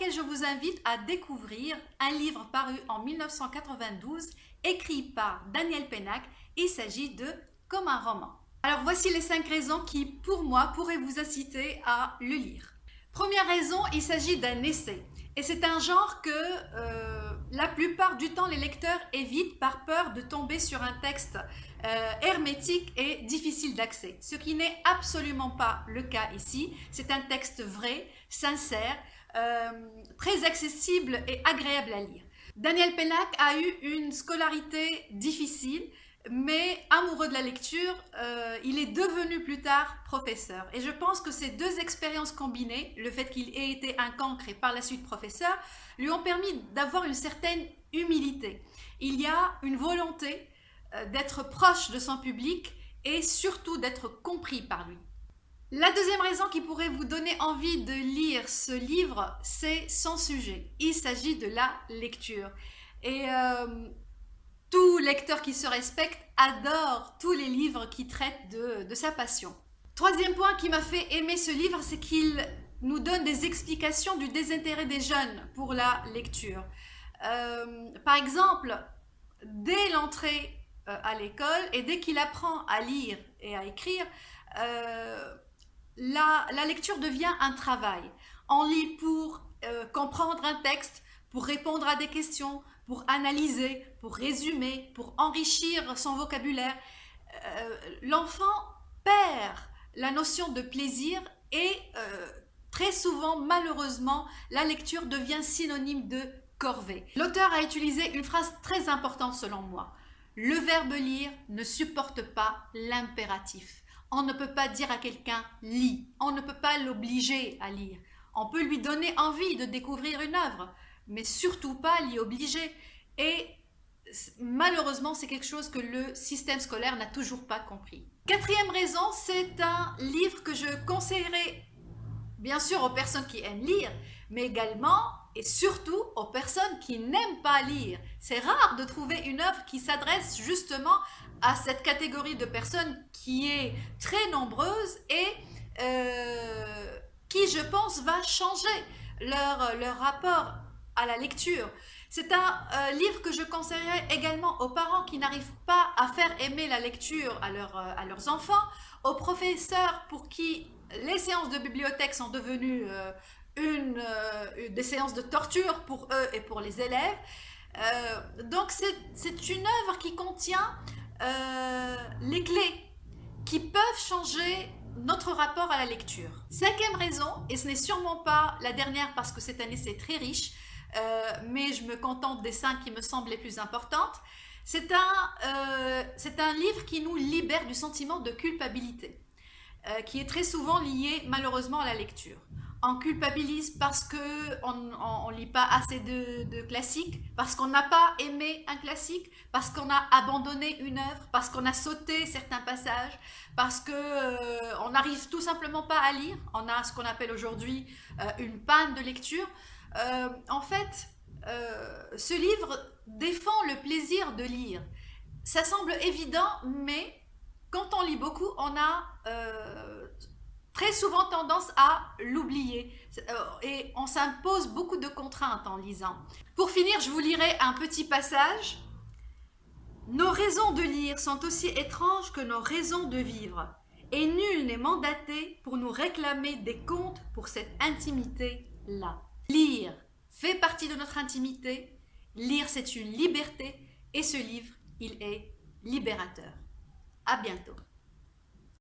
lequel je vous invite à découvrir un livre paru en 1992, écrit par Daniel Pennac. Il s'agit de Comme un roman. Alors voici les 5 raisons qui, pour moi, pourraient vous inciter à le lire. Première raison, il s'agit d'un essai. Et c'est un genre que la plupart du temps les lecteurs évitent par peur de tomber sur un texte hermétique et difficile d'accès. Ce qui n'est absolument pas le cas ici. C'est un texte vrai, sincère, très accessible et agréable à lire. Daniel Pennac a eu une scolarité difficile, mais amoureux de la lecture, il est devenu plus tard professeur. Et je pense que ces deux expériences combinées, le fait qu'il ait été un cancre et par la suite professeur, lui ont permis d'avoir une certaine humilité. Il y a une volonté d'être proche de son public et surtout d'être compris par lui. La deuxième raison qui pourrait vous donner envie de lire ce livre, c'est son sujet. Il s'agit de la lecture. Et tout lecteur qui se respecte adore tous les livres qui traitent de sa passion. Troisième point qui m'a fait aimer ce livre, c'est qu'il nous donne des explications du désintérêt des jeunes pour la lecture. Par exemple, dès l'entrée à l'école et dès qu'il apprend à lire et à écrire, la lecture devient un travail. On lit pour comprendre un texte, pour répondre à des questions, pour analyser, pour résumer, pour enrichir son vocabulaire. L'enfant perd la notion de plaisir et très souvent, malheureusement, la lecture devient synonyme de corvée. L'auteur a utilisé une phrase très importante selon moi. Le verbe lire ne supporte pas l'impératif. On ne peut pas dire à quelqu'un « lis », on ne peut pas l'obliger à lire. On peut lui donner envie de découvrir une œuvre, mais surtout pas l'y obliger. Et malheureusement, c'est quelque chose que le système scolaire n'a toujours pas compris. Quatrième raison, c'est un livre que je conseillerais bien sûr aux personnes qui aiment lire, mais également et surtout aux personnes qui n'aiment pas lire. C'est rare de trouver une œuvre qui s'adresse justement à cette catégorie de personnes qui est très nombreuse et qui, je pense, va changer leur rapport à la lecture. C'est un livre que je conseillerais également aux parents qui n'arrivent pas à faire aimer la lecture à leurs enfants, aux professeurs pour qui les séances de bibliothèque sont devenues des séances de torture pour eux et pour les élèves. Donc c'est une œuvre qui contient les clés qui peuvent changer notre rapport à la lecture. Cinquième raison, et ce n'est sûrement pas la dernière parce que c'est un essai très riche, mais je me contente des 5 qui me semblent les plus importantes, c'est un livre qui nous libère du sentiment de culpabilité, qui est très souvent lié malheureusement à la lecture. On culpabilise parce qu'on ne lit pas assez de classiques, parce qu'on n'a pas aimé un classique, parce qu'on a abandonné une œuvre, parce qu'on a sauté certains passages, parce qu'on n'arrive tout simplement pas à lire. On a ce qu'on appelle aujourd'hui une panne de lecture. En fait, ce livre défend le plaisir de lire. Ça semble évident, mais quand on lit beaucoup, on a très souvent tendance à l'oublier et on s'impose beaucoup de contraintes en lisant. Pour finir, je vous lirai un petit passage. Nos raisons de lire sont aussi étranges que nos raisons de vivre, et nul n'est mandaté pour nous réclamer des comptes pour cette intimité-là. Lire fait partie de notre intimité, lire c'est une liberté, et ce livre, il est libérateur. À bientôt.